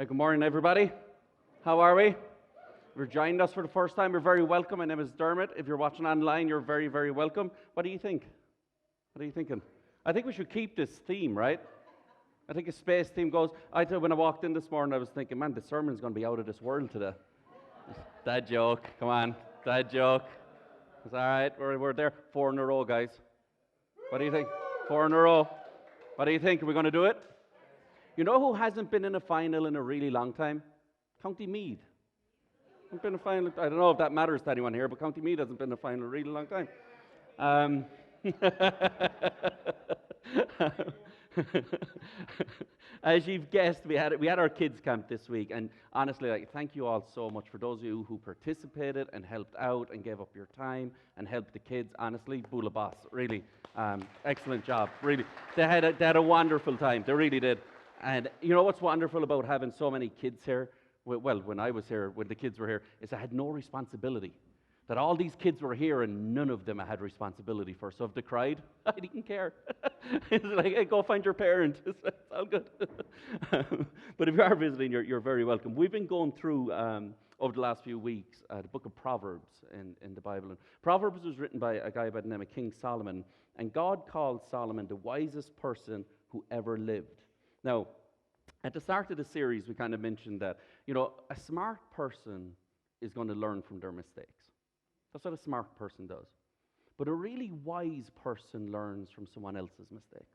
Good morning, everybody. How are we? If you're joining us for the first time, you're very welcome. My name is Dermot. If you're watching online, you're very, very welcome. What do you think? What are you thinking? I think we should keep this theme, right? I think a space theme goes. When I walked in this morning, I was thinking, man, the sermon's going to be out of this world today. Dad joke. Come on. Dad joke. It's all right. We're there. 4 in a row, guys. What do you think? 4 in a row. What do you think? Are we going to do it? You know who hasn't been in a final in a really long time? County Meath. Hasn't been in a final. I don't know if that matters to anyone here, but County Meath hasn't been in a final in a really long time. As you've guessed, we had our kids camp this week, and honestly, thank you all so much for those of you who participated and helped out and gave up your time and helped the kids. Honestly, Bula Boss, really, excellent job. Really, they had a wonderful time. They really did. And you know what's wonderful about having so many kids here? Well, when I was here, when the kids were here, is I had no responsibility. That all these kids were here and none of them I had responsibility for. So if they cried, I didn't care. It's like, hey, go find your parent. It's all good. But if you are visiting, you're very welcome. We've been going through, over the last few weeks, the book of Proverbs in the Bible. And Proverbs was written by a guy by the name of King Solomon. And God called Solomon the wisest person who ever lived. Now, at the start of the series, we kind of mentioned that, a smart person is going to learn from their mistakes. That's what a smart person does. But a really wise person learns from someone else's mistakes.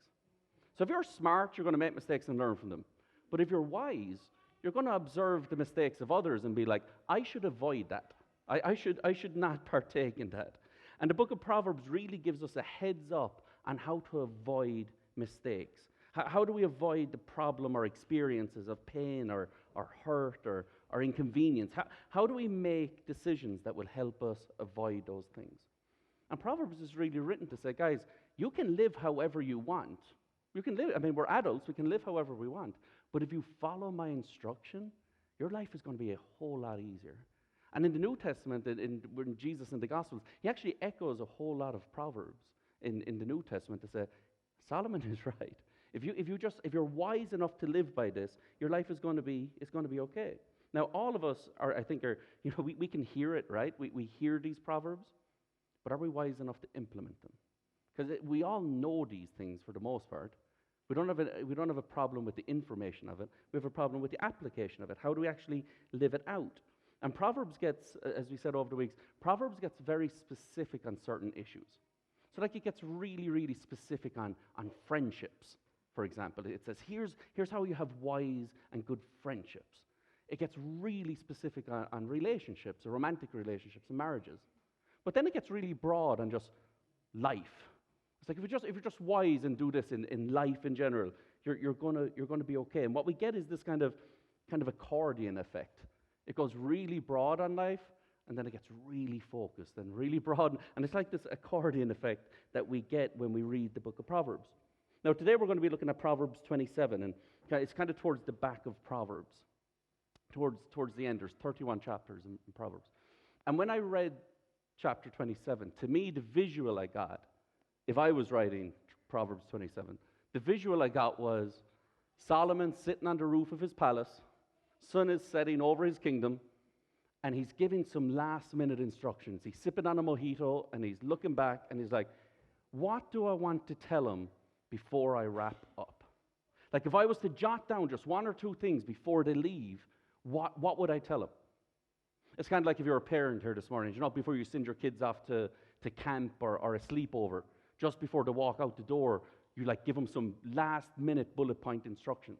So if you're smart, you're going to make mistakes and learn from them. But if you're wise, you're going to observe the mistakes of others and be like, I should avoid that. I should not partake in that. And the book of Proverbs really gives us a heads up on how to avoid mistakes. How do we avoid the problem or experiences of pain or hurt or inconvenience? How do we make decisions that will help us avoid those things? And Proverbs is really written to say, guys, you can live however you want. You can live, we're adults, we can live however we want. But if you follow my instruction, your life is going to be a whole lot easier. And in the New Testament, when Jesus in the Gospels, he actually echoes a whole lot of Proverbs in the New Testament to say, Solomon is right. If you're wise enough to live by this, your life is going to be okay. Now, all of us are we can hear it, right? We hear these proverbs, but are we wise enough to implement them? Because we all know these things for the most part. We don't have a problem with the information of it. We have a problem with the application of it. How do we actually live it out? And Proverbs gets, as we said over the weeks, Proverbs gets very specific on certain issues. So it gets really, really specific on friendships. For example, it says, here's how you have wise and good friendships. It gets really specific on relationships, or romantic relationships and marriages. But then it gets really broad on just life. It's like if you're just wise and do this in life in general, you're gonna be okay. And what we get is this kind of accordion effect. It goes really broad on life, and then it gets really focused and really broad. And it's like this accordion effect that we get when we read the book of Proverbs. Now, today we're going to be looking at Proverbs 27, and it's kind of towards the back of Proverbs, towards the end. There's 31 chapters in Proverbs. And when I read chapter 27, to me, the visual I got, if I was writing Proverbs 27, the visual I got was Solomon sitting on the roof of his palace, sun is setting over his kingdom, and he's giving some last-minute instructions. He's sipping on a mojito, and he's looking back, and he's like, what do I want to tell him before I wrap up? Like if I was to jot down just one or two things before they leave, what would I tell them? It's kind of like if you're a parent here this morning, before you send your kids off to camp or a sleepover, just before they walk out the door, you give them some last-minute bullet point instructions.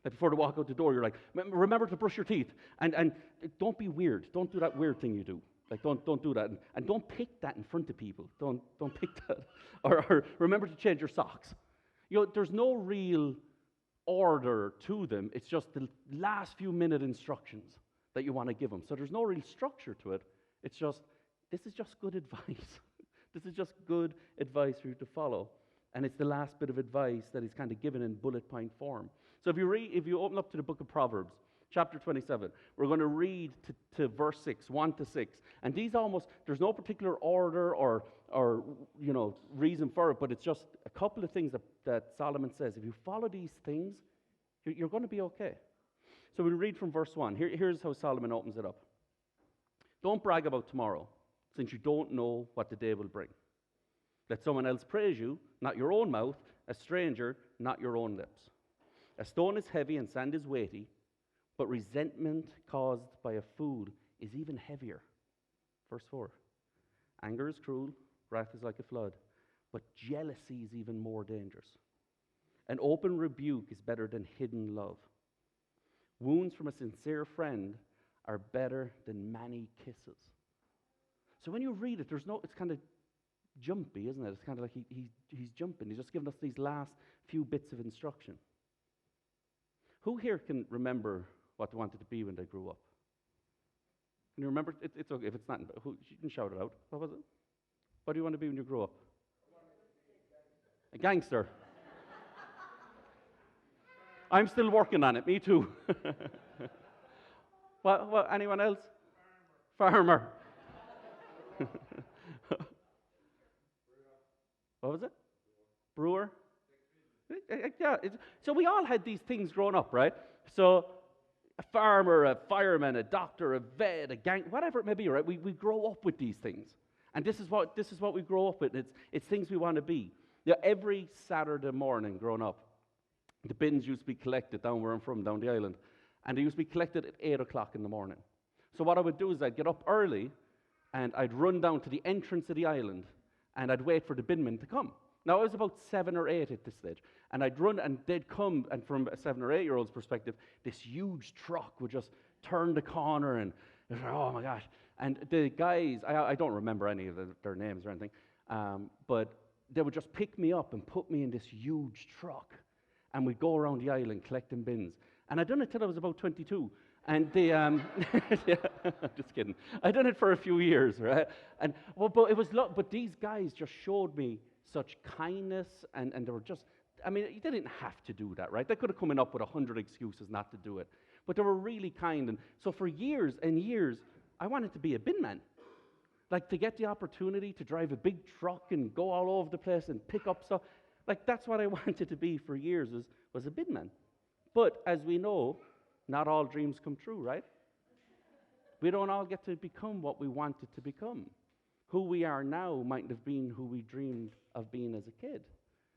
Like before they walk out the door, you're like, remember to brush your teeth, and don't be weird. Don't do that weird thing you do. Don't do that, and don't pick that in front of people. Don't pick that, or remember to change your socks. There's no real order to them. It's just the last few minute instructions that you want to give them. So there's no real structure to it. It's just, this is just good advice. This is just good advice for you to follow. And it's the last bit of advice that is kind of given in bullet point form. So if you open up to the book of Proverbs, chapter 27, we're going to read to verse 6, 1 to 6. And these there's no particular order or reason for it, but it's just a couple of things that Solomon says. If you follow these things, you're going to be okay. So we'll read from verse 1. Here's how Solomon opens it up. Don't brag about tomorrow, since you don't know what the day will bring. Let someone else praise you, not your own mouth, a stranger, not your own lips. A stone is heavy and sand is weighty, but resentment caused by a fool is even heavier. Verse 4. Anger is cruel, wrath is like a flood, but jealousy is even more dangerous. An open rebuke is better than hidden love. Wounds from a sincere friend are better than many kisses. So when you read it, it's kind of jumpy, isn't it? It's kind of like he's jumping. He's just giving us these last few bits of instruction. Who here can remember what they wanted to be when they grew up? Can you remember? It's okay if it's not. You can shout it out. What was it? What do you want to be when you grow up? A gangster. I'm still working on it. Me too. What? Anyone else? Farmer. What was it? Brewer? Yeah. So we all had these things growing up, right? So a farmer, a fireman, a doctor, a vet, a gang, whatever it may be, right? We grow up with these things. And this is what we grow up with. It's things we want to be. Yeah, every Saturday morning growing up, the bins used to be collected down where I'm from, down the island. And they used to be collected at 8 o'clock in the morning. So what I would do is I'd get up early and I'd run down to the entrance of the island and I'd wait for the binmen to come. Now, I was about 7 or 8 at this stage. And I'd run and they'd come, and from a 7 or 8-year-old's perspective, this huge truck would just turn the corner and, oh my gosh. And the guys, I don't remember any of their names or anything, but they would just pick me up and put me in this huge truck. And we'd go around the island collecting bins. And I'd done it till I was about 22. And they, yeah, just kidding. I'd done it for a few years, right? And but it was, but these guys just showed me such kindness, and they were just, I mean, they didn't have to do that, right? They could have come up with 100 excuses not to do it. But they were really kind. And so for years and years, I wanted to be a bin man. Like to get the opportunity to drive a big truck and go all over the place and pick up stuff. Like that's what I wanted to be for years, was a bin man. But as we know, not all dreams come true, right? We don't all get to become what we wanted to become. Who we are now mightn't have been who we dreamed of being as a kid.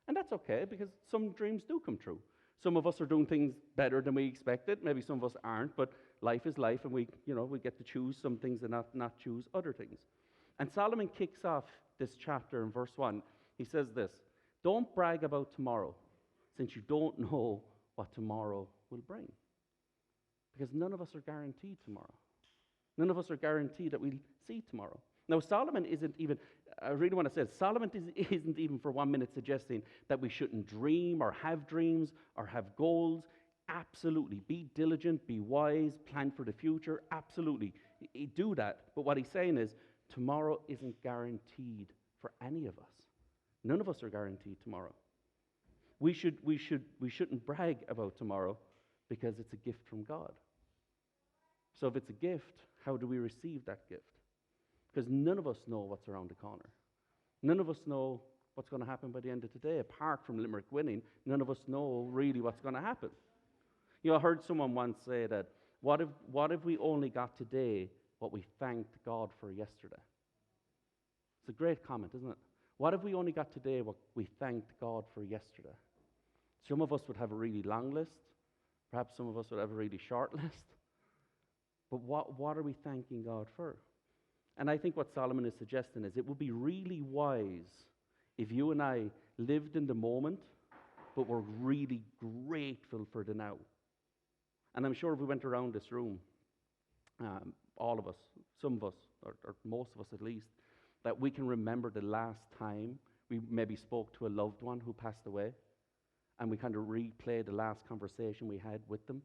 And that's okay, because some dreams do come true. Some of us are doing things better than we expected. Maybe some of us aren't, but life is life, and we get to choose some things and not choose other things. And Solomon kicks off this chapter in verse 1. He says this: don't brag about tomorrow, since you don't know what tomorrow will bring. Because none of us are guaranteed tomorrow. None of us are guaranteed that we'll see tomorrow. Now, Solomon isn't even, I really want to say it, Solomon isn't even for 1 minute suggesting that we shouldn't dream or have dreams or have goals. Absolutely. Be diligent, be wise, plan for the future. Absolutely. Do that. But what he's saying is, tomorrow isn't guaranteed for any of us. None of us are guaranteed tomorrow. We shouldn't brag about tomorrow because it's a gift from God. So if it's a gift, how do we receive that gift? Because none of us know what's around the corner. None of us know what's going to happen by the end of today. Apart from Limerick winning, none of us know really what's going to happen. You know, I heard someone once say that, what if we only got today what we thanked God for yesterday? It's a great comment, isn't it? What if we only got today what we thanked God for yesterday? Some of us would have a really long list. Perhaps some of us would have a really short list. But what are we thanking God for? And I think what Solomon is suggesting is it would be really wise if you and I lived in the moment, but were really grateful for the now. And I'm sure if we went around this room, all of us, some of us, or most of us at least, that we can remember the last time we maybe spoke to a loved one who passed away, and we kind of replay the last conversation we had with them.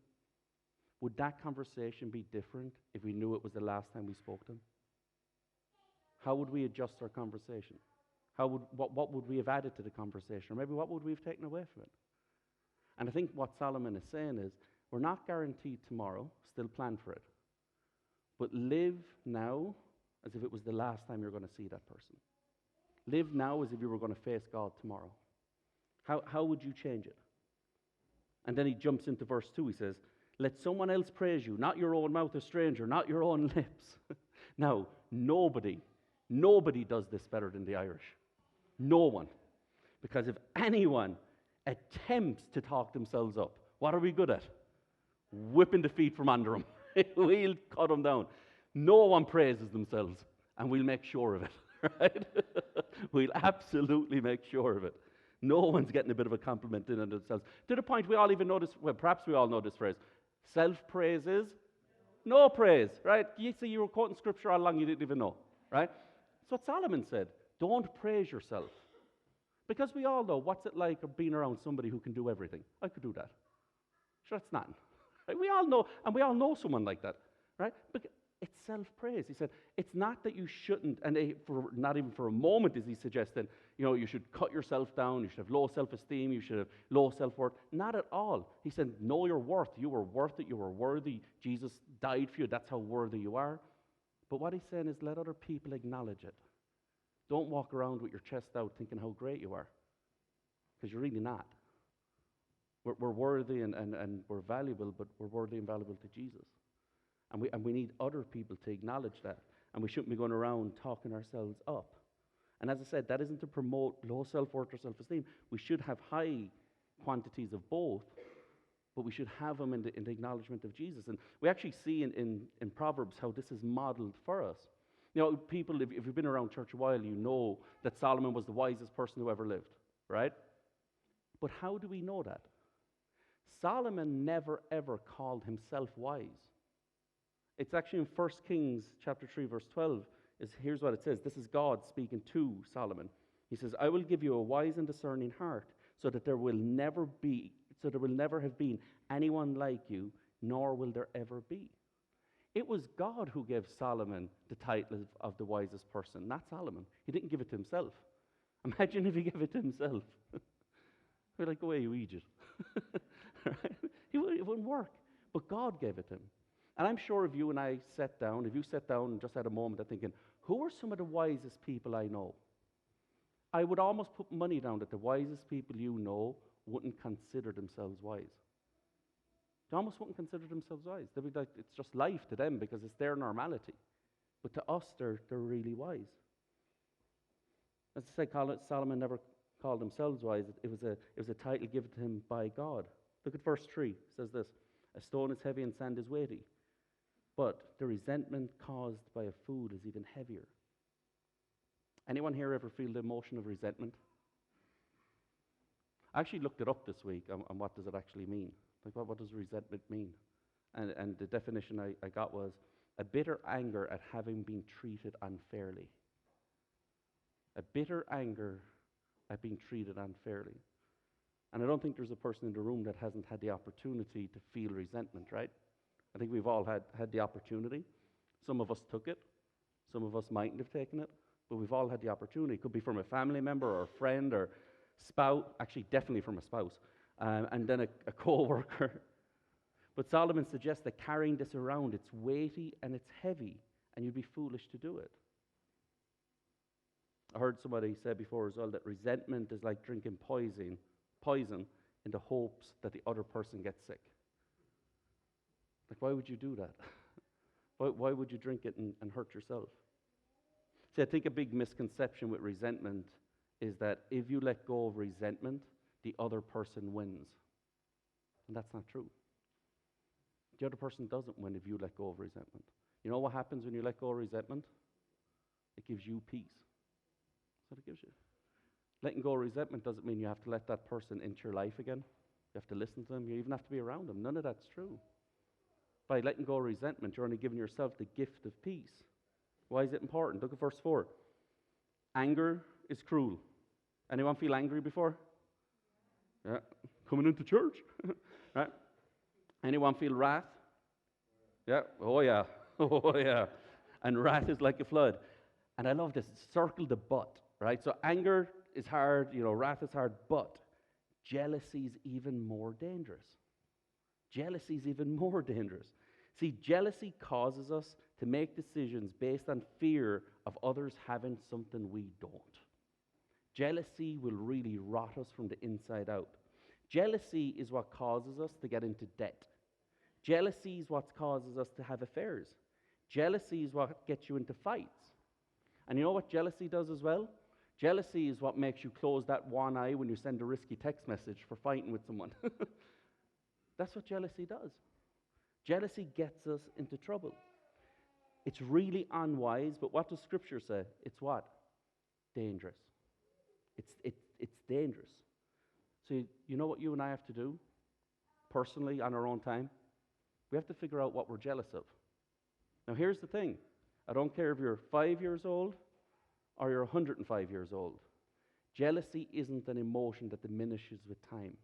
Would that conversation be different if we knew it was the last time we spoke to them? How would we adjust our conversation? What would we have added to the conversation? Or maybe what would we have taken away from it? And I think what Solomon is saying is, we're not guaranteed tomorrow, still plan for it. But live now as if it was the last time you're going to see that person. Live now as if you were going to face God tomorrow. How would you change it? And then he jumps into verse 2. He says, Let someone else praise you, not your own mouth, a stranger, not your own lips. Now, nobody does this better than the Irish. No one. Because if anyone attempts to talk themselves up, what are we good at? Whipping the feet from under them. We'll cut them down. No one praises themselves, and we'll make sure of it, right? We'll absolutely make sure of it. No one's getting a bit of a compliment in on themselves. To the point we all even know this, well, perhaps we all know this phrase. Self-praise is no praise, right? You see, you were quoting scripture all along you didn't even know, right? That's what Solomon said. Don't praise yourself. Because we all know what's it like being around somebody who can do everything. I could do that. Sure, it's not. Right? We all know, and we all know someone like that, right? But it's self-praise. He said, it's not that you shouldn't, and not even for a moment is he suggesting, you should cut yourself down, you should have low self-esteem, you should have low self-worth. Not at all. He said, know your worth. You were worth it. You were worthy. Jesus died for you. That's how worthy you are. But what he's saying is let other people acknowledge it. Don't walk around with your chest out thinking how great you are, because you're really not. We're worthy and we're valuable, but we're worthy and valuable to Jesus. And we need other people to acknowledge that. And we shouldn't be going around talking ourselves up. And as I said, that isn't to promote low self-worth or self-esteem. We should have high quantities of both, but we should have them in the acknowledgement of Jesus. And we actually see in Proverbs how this is modeled for us. People, if you've been around church a while, you know that Solomon was the wisest person who ever lived, right? But how do we know that? Solomon never, ever called himself wise. It's actually in 1 Kings chapter 3, verse 12. Here's what it says. This is God speaking to Solomon. He says, I will give you a wise and discerning heart, so that there will never have been anyone like you, nor will there ever be. It was God who gave Solomon the title of the wisest person, not Solomon. He didn't give it to himself. Imagine if he gave it to himself. We're like, go away, you Egypt. Right? It wouldn't work. But God gave it to him. And I'm sure if you and I sat down, if you sat down and just had a moment of thinking, who are some of the wisest people I know? I would almost put money down that the wisest people you know wouldn't consider themselves wise. They almost wouldn't consider themselves wise. They'd be like, it's just life to them because it's their normality. But to us, they're really wise. As I say, Solomon never called themselves wise. It was a title given to him by God. Look at verse 3. It says this, a stone is heavy and sand is weighty, but the resentment caused by a fool is even heavier. Anyone here ever feel the emotion of resentment? I actually looked it up this week on what does it actually mean. Like, what does resentment mean? And the definition I got was a bitter anger at having been treated unfairly. A bitter anger at being treated unfairly. And I don't think there's a person in the room that hasn't had the opportunity to feel resentment, right? I think we've all had the opportunity. Some of us took it. Some of us mightn't have taken it. But we've all had the opportunity. It could be from a family member or a friend or spouse. Actually, definitely from a spouse. And then a co-worker. But Solomon suggests that carrying this around, it's weighty and it's heavy, and you'd be foolish to do it. I heard somebody say before as well that resentment is like drinking poison in the hopes that the other person gets sick. Like, why would you do that? Why would you drink it and hurt yourself? See, I think a big misconception with resentment is that if you let go of resentment, the other person wins. And that's not true. The other person doesn't win if you let go of resentment. You know what happens when you let go of resentment? It gives you peace. That's what it gives you. Letting go of resentment doesn't mean you have to let that person into your life again. You have to listen to them. You even have to be around them. None of that's true. By letting go of resentment, you're only giving yourself the gift of peace. Why is it important? Look at verse 4. Anger is cruel. Anyone feel angry before? Yeah. Coming into church. Right? Anyone feel wrath? Yeah. Oh, yeah. Oh, yeah. And wrath is like a flood. And I love this. Circle the but. Right? So anger is hard. Wrath is hard. But jealousy is even more dangerous. Jealousy is even more dangerous. See, jealousy causes us to make decisions based on fear of others having something we don't. Jealousy will really rot us from the inside out. Jealousy is what causes us to get into debt. Jealousy is what causes us to have affairs. Jealousy is what gets you into fights. And you know what jealousy does as well? Jealousy is what makes you close that one eye when you send a risky text message for fighting with someone. That's what jealousy does. Jealousy gets us into trouble. It's really unwise, but what does Scripture say? It's what? Dangerous. It's dangerous. So you know what you and I have to do, personally, on our own time? We have to figure out what we're jealous of. Now here's the thing. I don't care if you're 5 years old or you're 105 years old. Jealousy isn't an emotion that diminishes with time.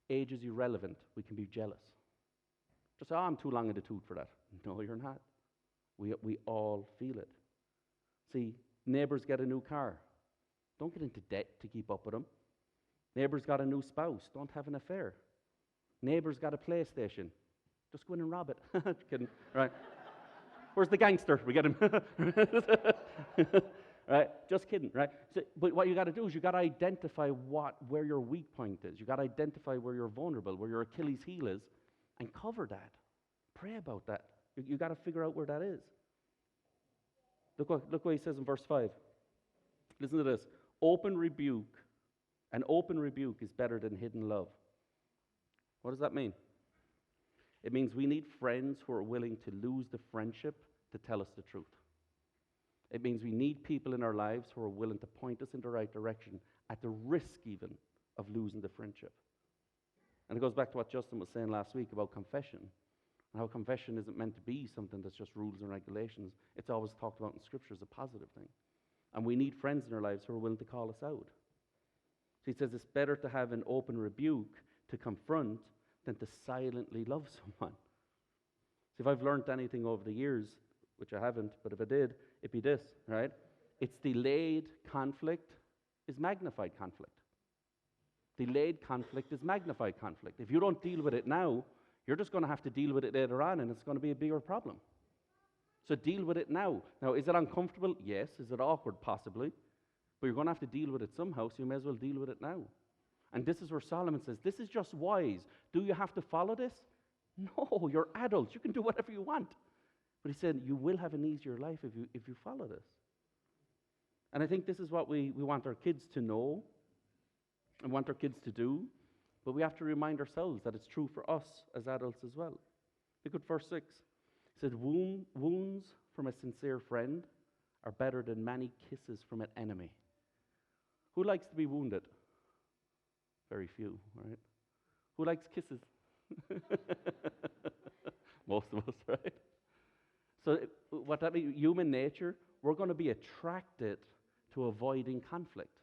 Age is irrelevant. We can be jealous. Just say, I'm too long in the tooth for that. No, you're not. We all feel it. See, neighbors get a new car. Don't get into debt to keep up with them. Neighbors got a new spouse. Don't have an affair. Neighbors got a PlayStation. Just go in and rob it. Just kidding. Right. Where's the gangster? We get him. Right? Just kidding. Right? So, but what you got to do is you got to identify where your weak point is. You got to identify where you're vulnerable, where your Achilles heel is, and cover that. Pray about that. You got to figure out where that is. Look what he says in verse 5. Listen to this. An open rebuke is better than hidden love. What does that mean? It means we need friends who are willing to lose the friendship to tell us the truth. It means we need people in our lives who are willing to point us in the right direction at the risk even of losing the friendship. And it goes back to what Justin was saying last week about confession, and how confession isn't meant to be something that's just rules and regulations. It's always talked about in Scripture as a positive thing. And we need friends in our lives who are willing to call us out. So he says it's better to have an open rebuke to confront than to silently love someone. See, if I've learned anything over the years, which I haven't, but if I did, it'd be this, right? It's delayed conflict is magnified conflict. Delayed conflict is magnified conflict. If you don't deal with it now, you're just going to have to deal with it later on, and it's going to be a bigger problem. So deal with it now. Now, is it uncomfortable? Yes. Is it awkward? Possibly. But you're going to have to deal with it somehow, so you may as well deal with it now. And this is where Solomon says, this is just wise. Do you have to follow this? No, you're adults. You can do whatever you want. But he said, you will have an easier life if you follow this. And I think this is what we want our kids to know and want our kids to do. But we have to remind ourselves that it's true for us as adults as well. Look at verse 6. It said, wounds from a sincere friend are better than many kisses from an enemy. Who likes to be wounded? Very few, right? Who likes kisses? Most of us, right? So what that means, human nature, we're going to be attracted to avoiding conflict.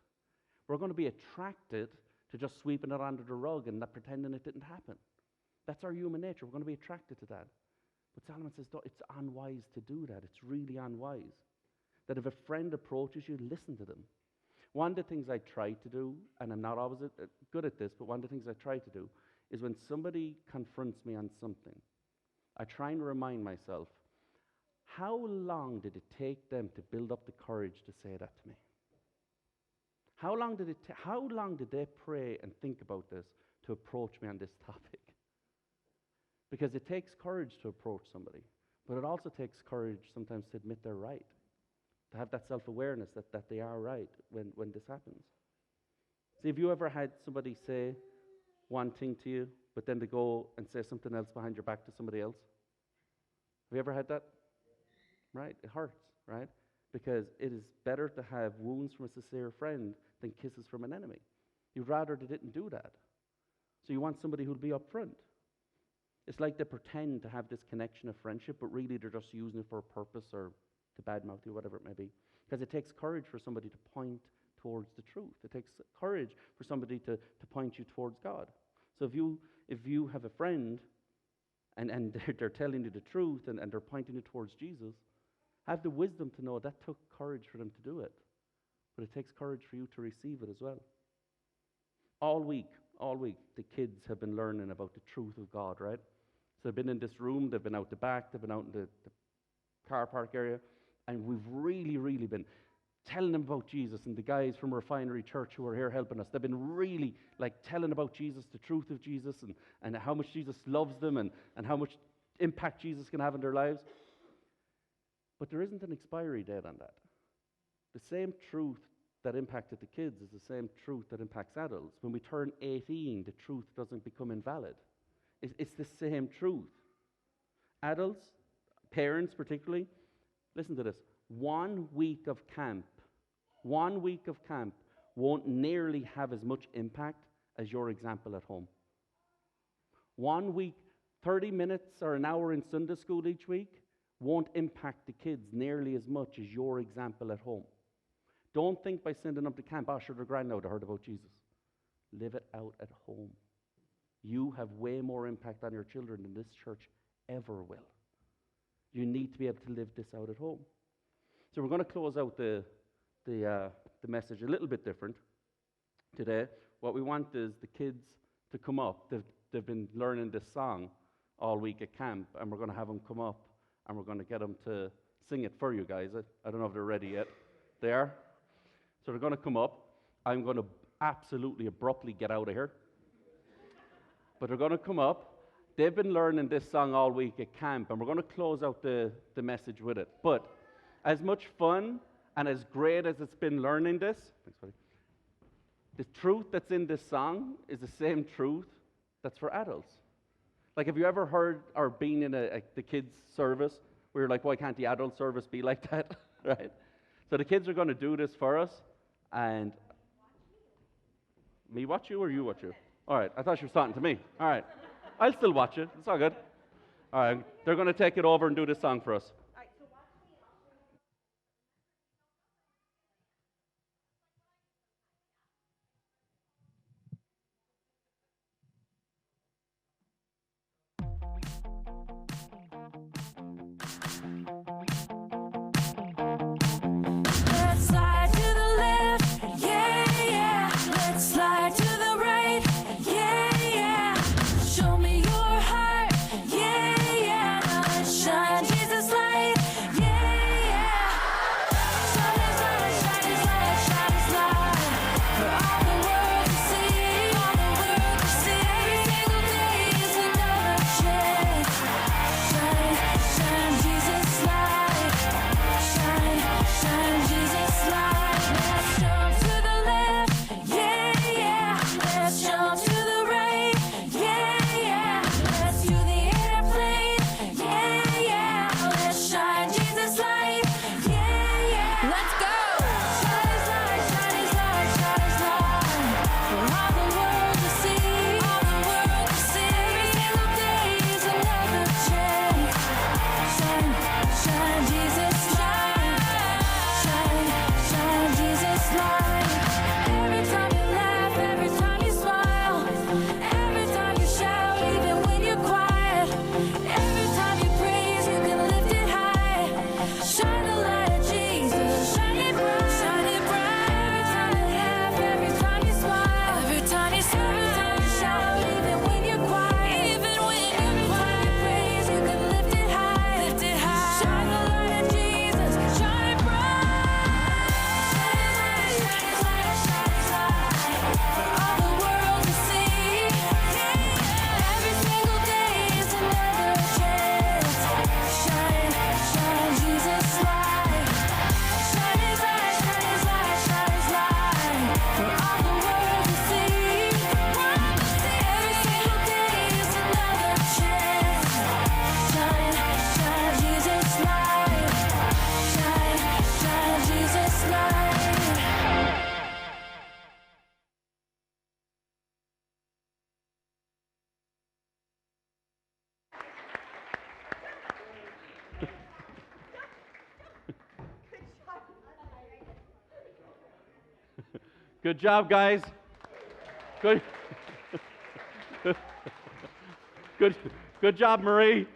We're going to be attracted to just sweeping it under the rug and not pretending it didn't happen. That's our human nature. We're going to be attracted to that. But Solomon says it's unwise to do that. It's really unwise. That if a friend approaches you, listen to them. One of the things I try to do, and I'm not always good at this, but one of the things I try to do is when somebody confronts me on something, I try and remind myself, how long did it take them to build up the courage to say that to me? How long did they pray and think about this to approach me on this topic? Because it takes courage to approach somebody, but it also takes courage sometimes to admit they're right, to have that self-awareness that they are right when this happens. See, have you ever had somebody say one thing to you, but then they go and say something else behind your back to somebody else? Have you ever had that? Right? It hurts, right? Because it is better to have wounds from a sincere friend than kisses from an enemy. You'd rather they didn't do that. So you want somebody who'll be upfront. It's like they pretend to have this connection of friendship, but really they're just using it for a purpose or to badmouth you, whatever it may be. Because it takes courage for somebody to point towards the truth. It takes courage for somebody to point you towards God. So if you have a friend and they're telling you the truth and they're pointing you towards Jesus, have the wisdom to know that took courage for them to do it. But it takes courage for you to receive it as well. All week, the kids have been learning about the truth of God, right? So they've been in this room, they've been out the back, they've been out in the car park area, and we've really, really been telling them about Jesus. And the guys from Refinery Church who are here helping us, they've been really like telling about Jesus, the truth of Jesus, and how much Jesus loves them and how much impact Jesus can have in their lives. But there isn't an expiry date on that. The same truth that impacted the kids is the same truth that impacts adults. When we turn 18, the truth doesn't become invalid. It's the same truth. Adults, parents particularly, listen to this. 1 week of camp won't nearly have as much impact as your example at home. 1 week, 30 minutes or an hour in Sunday school each week won't impact the kids nearly as much as your example at home. Don't think by sending them to camp, sure, they're grand now, they heard about Jesus. Live it out at home. You have way more impact on your children than this church ever will. You need to be able to live this out at home. So we're going to close out the message a little bit different today. What we want is the kids to come up. They've been learning this song all week at camp, and we're going to have them come up, and we're going to get them to sing it for you guys. I don't know if they're ready yet. They are? So they're going to come up. I'm going to absolutely abruptly get out of here. But they're going to come up. They've been learning this song all week at camp, and we're going to close out the message with it. But as much fun and as great as it's been learning this, thanks, buddy, the truth that's in this song is the same truth that's for adults. Like, have you ever heard or been in the kids' service where you're like, why can't the adult service be like that? Right? So the kids are going to do this for us, and me watch you or you watch you? All right, I thought you were starting to me. All right, I'll still watch it. It's all good. All right, they're going to take it over and do this song for us. Let's slide to the left, yeah, yeah. Let's slide to the right, yeah, yeah. Show me your heart, yeah, yeah. Now let's shine Jesus light, yeah, yeah. Shine His light, shine His light, shine His light for all the world to see, all the world to see. Every single day is another chance. Shine Jesus light, shine Jesus light. Let's jump to the left, yeah, yeah. Let's jump to the right, yeah, yeah. Let's do the airplane, yeah, yeah. Let's shine Jesus light, yeah, yeah. Let's go. Shine His light, shine His light, shine His light for all the world to see, all the world to see. Every single day is another chance. Shine Jesus light, shine Jesus light. Every time you laugh, every time you smile, every time you shout, even when you're quiet, every time you praise, you can lift it high. Shine the light of Jesus, shine it bright, shine it bright. Every time you laugh, every time you smile, every time you shout, even when you're quiet, even when you're quiet, you praise, you can lift it high, lift it high. Shine the light of Jesus, shine it bright. Shine His light, shine His light for all the world to see. Every single day is another chance. Shine Jesus light. Shine His light, shine His light, shine His light for all the world to see. Every single day is another chance. Shine Jesus light. Shine Jesus light. Good job, guys. Good. Good job, Marie.